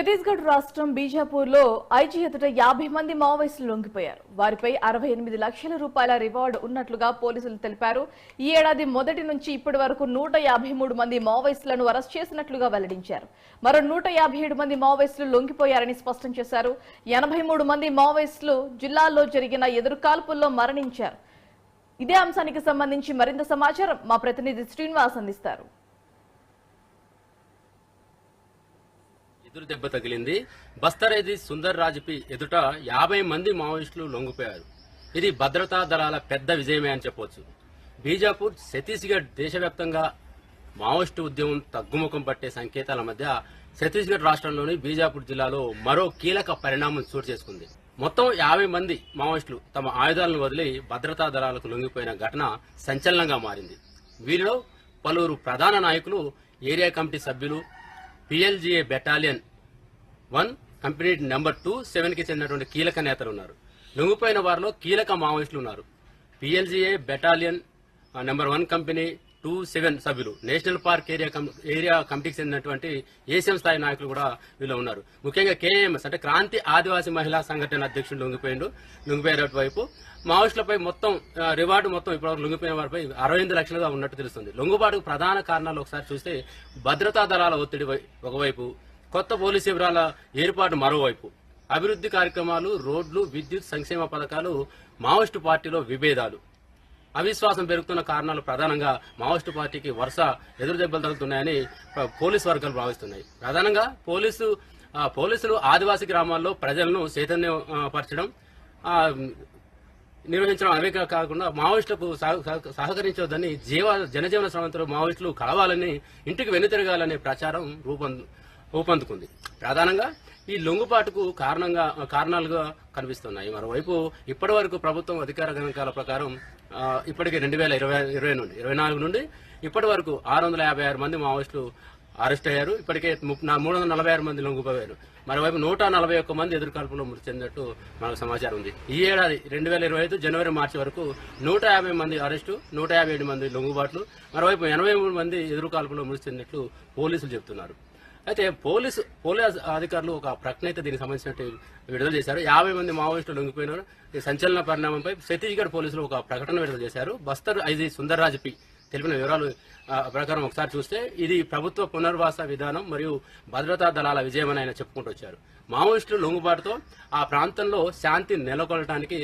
ఛత్తీస్గఢ్ రాష్ట్రం బీజాపూర్లో ఐజీ ఎదుట 50 మంది మావోయిస్టులు లొంగిపోయారు. వారిపై 68 లక్షల రూపాయల రివార్డు ఉన్నట్లుగా పోలీసులు తెలిపారు. ఈ ఏడాది మొదటి నుంచి ఇప్పటి వరకు 153 మంది మావోయిస్టులను అరెస్ట్ చేసినట్లుగా వెల్లడించారు. మరో 157 మంది మావోయిస్టులు లొంగిపోయారని స్పష్టం చేశారు. 83 మంది మావోయిస్టులు జిల్లాలో జరిగిన ఎదురుకాల్పుల్లో మరణించారు. ఇదే అంశానికి సంబంధించి మరింత సమాచారం మా ప్రతినిధి శ్రీనివాస్ అందిస్తారు. ఎదురు దెబ్బ తగిలింది. బస్తరేజీ సుందర్ రాజ్పి ఎదుట 50 మంది మావోయిస్టులు లొంగిపోయారు. ఇది భద్రతా దళాల పెద్ద విజయమే అని చెప్పవచ్చు. బీజాపూర్, ఛత్తీస్గఢ్ దేశవ్యాప్తంగా మావోయిస్టు ఉద్యమం తగ్గుముఖం పట్టే సంకేతాల మధ్య ఛత్తీస్గఢ్ రాష్ట్రంలోని బీజాపూర్ జిల్లాలో మరో కీలక పరిణామం చోటు చేసుకుంది. మొత్తం 50 మంది మావోయిస్టులు తమ ఆయుధాలను వదిలి భద్రతా దళాలకు లొంగిపోయిన ఘటన సంచలనంగా మారింది. వీరిలో పలువురు ప్రధాన నాయకులు, ఏరియా కమిటీ సభ్యులు, PLGA బెటాలియన్ 1 కంపెనీ నెంబర్ 27 కి చెందినటువంటి కీలక నేతలు ఉన్నారు. లొంగిపోయిన వారిలో కీలక మావోయిస్టులు ఉన్నారు. PLGA బెటాలియన్ నెంబర్ 1 కంపెనీ 27 సభ్యులు, నేషనల్ పార్క్ ఏరియా కమిటీకి చెందినటువంటి ఏసీఎం స్థాయి నాయకులు కూడా వీళ్ళు ఉన్నారు. ముఖ్యంగా KAMS అంటే క్రాంతి ఆదివాసీ మహిళా సంఘటన అధ్యక్షుడు లొంగిపోయారు. వైపు మావోయిస్టులపై మొత్తం రివార్డు మొత్తం ఇప్పటివరకు లొంగిపోయిన వారిపై 68 లక్షలుగా ఉన్నట్టు తెలుస్తుంది. లొంగుబాటుకు ప్రధాన కారణాలు ఒకసారి చూస్తే భద్రతా దళాల ఒత్తిడి ఒకవైపు, కొత్త పోలీసు శిబిరాల ఏర్పాటు మరోవైపు, అభివృద్ధి కార్యక్రమాలు, రోడ్లు, విద్యుత్ సంక్షేమ పథకాలు, మావోయిస్టు పార్టీలో విభేదాలు, అవిశ్వాసం పెరుగుతున్న కారణాలు ప్రధానంగా మావోయిస్టు పార్టీకి వరుస ఎదురు దెబ్బలు తగ్గుతున్నాయని పోలీసు వర్గాలు భావిస్తున్నాయి. ప్రధానంగా పోలీసులు ఆదివాసీ గ్రామాల్లో ప్రజలను చైతన్యపరచడం, నిర్వహించడం అవే కాకుండా మావోయిస్టులకు సహకరించవద్దని, జనజీవన స్రవంతులు మావోయిస్టులు కలవాలని, ఇంటికి వెనుతిరగాలనే ప్రచారం రూపొందుకుంది. ప్రధానంగా ఈ లొంగుబాటుకు కారణాలుగా కనిపిస్తున్నాయి. మరోవైపు ఇప్పటి వరకు ప్రభుత్వం అధికార గణాంకాల ప్రకారం ఇప్పటికే 2024 నుండి ఇప్పటి వరకు 656 మంది మావోయిస్టులు అరెస్ట్ అయ్యారు. ఇప్పటికే 346 మంది లొంగిపోయారు. మరోవైపు 141 మంది ఎదురుకాల్పులో మృతి చెందినట్టు మనకు సమాచారం ఉంది. ఈ ఏడాది 2025 జనవరి మార్చి వరకు 150 మంది అరెస్టు, 157 మంది లొంగుబాట్లు, మరోవైపు 83 మంది ఎదురుకాల్పులో మృతి చెందినట్లు పోలీసులు చెబుతున్నారు. అయితే పోలీసు అధికారులు ఒక ప్రకటన అయితే దీనికి సంబంధించినట్టు విడుదల చేశారు. 50 మంది మావోయిస్టులు లొంగిపోయినారు. ఈ సంచలన పరిణామంపై ఛత్తీస్గఢ్ పోలీసులు ఒక ప్రకటన విడుదల చేశారు. బస్తర్ ఐజీ సుందర్ రాజ్పి తెలిపిన వివరాలు ప్రకారం ఒకసారి చూస్తే ఇది ప్రభుత్వ పునర్వాస విధానం మరియు భద్రతా దళాల విజయమని ఆయన చెప్పుకుంటూ వచ్చారు. మావోయిస్టులు లొంగుబాటుతో ఆ ప్రాంతంలో శాంతి నెలకొల్పడానికి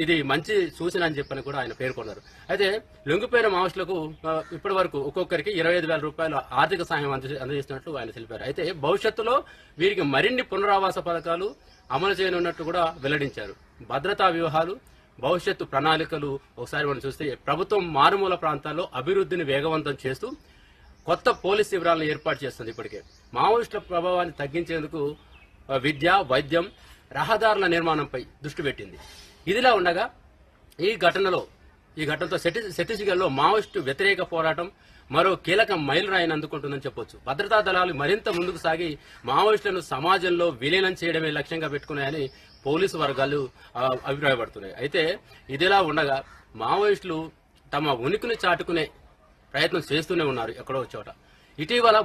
ఇది మంచి సూచన అని చెప్పని కూడా ఆయన పేర్కొన్నారు. అయితే లొంగిపోయిన మావోయిస్టులకు ఇప్పటి వరకు ఒక్కొక్కరికి 25,000 రూపాయల ఆర్థిక సాయం అందజేస్తున్నట్లు ఆయన తెలిపారు. అయితే భవిష్యత్తులో వీరికి మరిన్ని పునరావాస పథకాలు అమలు చేయనున్నట్టు కూడా వెల్లడించారు. భద్రతా వ్యూహాలు, భవిష్యత్తు ప్రణాళికలు ఒకసారి మనం చూస్తే ప్రభుత్వం మారుమూల ప్రాంతాల్లో అభివృద్ధిని వేగవంతం చేస్తూ కొత్త పోలీస్ శిబిరాలను ఏర్పాటు చేస్తుంది. ఇప్పటికే మావోయిస్టుల ప్రభావాన్ని తగ్గించేందుకు విద్య, వైద్యం, రహదారుల నిర్మాణంపై దృష్టి పెట్టింది. ఇదిలా ఉండగా ఈ ఘటనతో ఛత్తీస్గఢ్లో మావోయిస్టు వ్యతిరేక పోరాటం మరో కీలక మైలురాయిని అందుకుంటుందని చెప్పొచ్చు. భద్రతా దళాలు మరింత ముందుకు సాగి మావోయిస్టులను సమాజంలో విలీనం చేయడమే లక్ష్యంగా పెట్టుకున్నాయని పోలీసు వర్గాలు అభిప్రాయపడుతున్నాయి. అయితే ఇదిలా ఉండగా మావోయిస్టులు తమ ఉనికిని చాటుకునే ప్రయత్నం చేస్తూనే ఉన్నారు ఎక్కడో చోట. ఇటీవల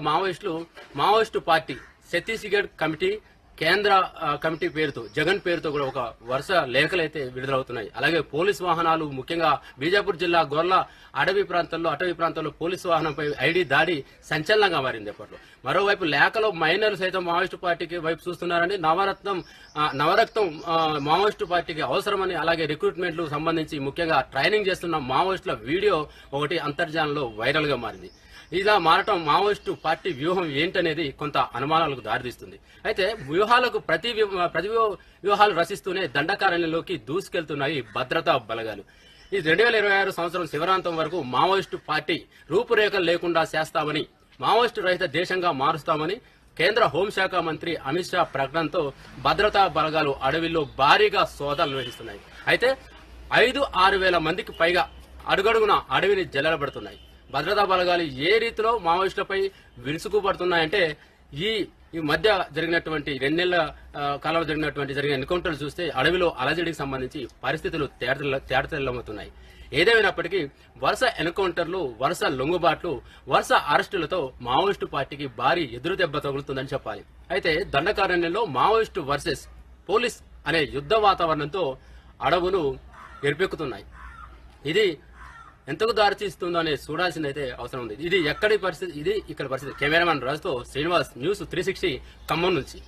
మావోయిస్టు పార్టీ ఛత్తీస్గఢ్ కమిటీ, కేంద్ర కమిటీ పేరుతో, జగన్ పేరుతో కూడా ఒక వరుస లేఖలైతే విడుదలవుతున్నాయి. అలాగే పోలీసు వాహనాలు, ముఖ్యంగా బీజాపూర్ జిల్లా గొర్ల అటవీ ప్రాంతంలో పోలీసు వాహనంపై ఐడి దాడి సంచలనంగా మారింది అప్పట్లో. మరోవైపు లేఖలో మైనర్లు సైతం మావోయిస్టు పార్టీకి వైపు చూస్తున్నారని, నవరక్తం మావోయిస్టు పార్టీకి అవసరమని, అలాగే రిక్రూట్మెంట్లు సంబంధించి ముఖ్యంగా ట్రైనింగ్ చేస్తున్న మావోయిస్టుల వీడియో ఒకటి అంతర్జాలంలో వైరల్ గా మారింది. ఇలా మారటం మావోయిస్టు పార్టీ వ్యూహం ఏంటనేది కొంత అనుమానాలకు దారితీస్తుంది. అయితే ప్రతి వ్యూహాలు రచిస్తూనే దండకారణ్యంలోకి దూసుకెళ్తున్నాయి భద్రతా బలగాలు. ఈ 2026 సంవత్సరం శివరాంతం వరకు మావోయిస్టు పార్టీ రూపురేఖలు లేకుండా చేస్తామని, మావోయిస్టు రహిత దేశంగా మారుస్తామని కేంద్ర హోంశాఖ మంత్రి అమిత్ షా ప్రకటనతో భద్రతా బలగాలు అడవిలో భారీగా సోదాలు నిర్వహిస్తున్నాయి. అయితే 5-6 వేల మందికి పైగా అడుగడుగున అడవిని జల్లెడబడుతున్నాయి. భద్రతా బలగాలు ఏ రీతిలో మావోయిస్టులపై విరుచుకుపడుతున్నాయంటే ఈ మధ్య జరిగినటువంటి 2 నెలల కాలంలో జరిగిన ఎన్కౌంటర్లు చూస్తే అడవిలో అలజడికి సంబంధించి పరిస్థితులు తేటతెల్లమవుతున్నాయి. ఏదేమైనప్పటికీ వరుస ఎన్కౌంటర్లు, వరుస లొంగుబాట్లు, వరుస అరెస్టులతో మావోయిస్టు పార్టీకి భారీ ఎదురు దెబ్బ తగులుతుందని చెప్పాలి. అయితే దండకారణ్యంలో మావోయిస్టు వర్సెస్ పోలీస్ అనే యుద్ధ వాతావరణంతో అడవులు ఎరిపెక్కుతున్నాయి. ఇది ఎంతకు దారితీస్తుందో అనేది చూడాల్సిందైతే అవసరం ఉంది. ఇది ఎక్కడి పరిస్థితి, ఇది ఇక్కడ పరిస్థితి. కెమెరామెన్ రాజుతో శ్రీనివాస్, న్యూస్ 360 ఖమ్మం నుంచి.